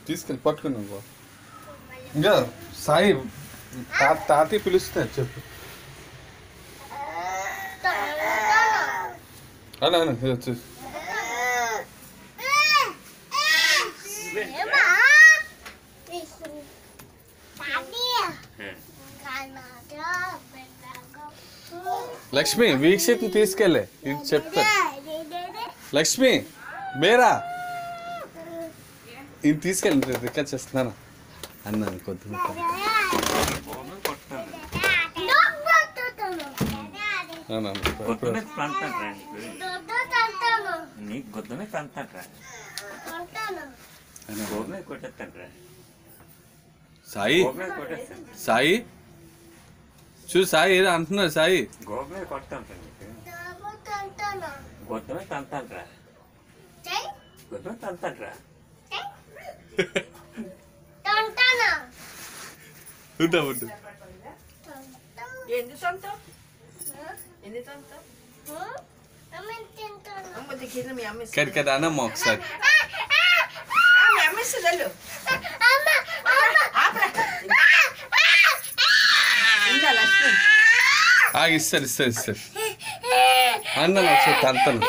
తీసుకెళ్ళి పట్టుకున్నావు ఇంకా సాయి తాతయ్య పిలుస్తున్నారు చెప్పు అలా వచ్చేసి లక్ష్మి వీక్షిత్ని తీసుకెళ్ళే ఇది చెప్తా లక్ష్మి బేరా ఇది తీసుకెళ్ళి రికార్డ్ చేస్తున్నాను అన్నాను కొద్దిగా సాయి సాయి చూ సాయి ఏదో అంటున్నారు సాయి గోపమే కొడతాను గొద్దమే తంతాంట్రా గొద్దమే తంతాంట్రా కదా అన్నమ్మ ఒకసారి ఇస్తారు అన్న ఒకసారి తంతను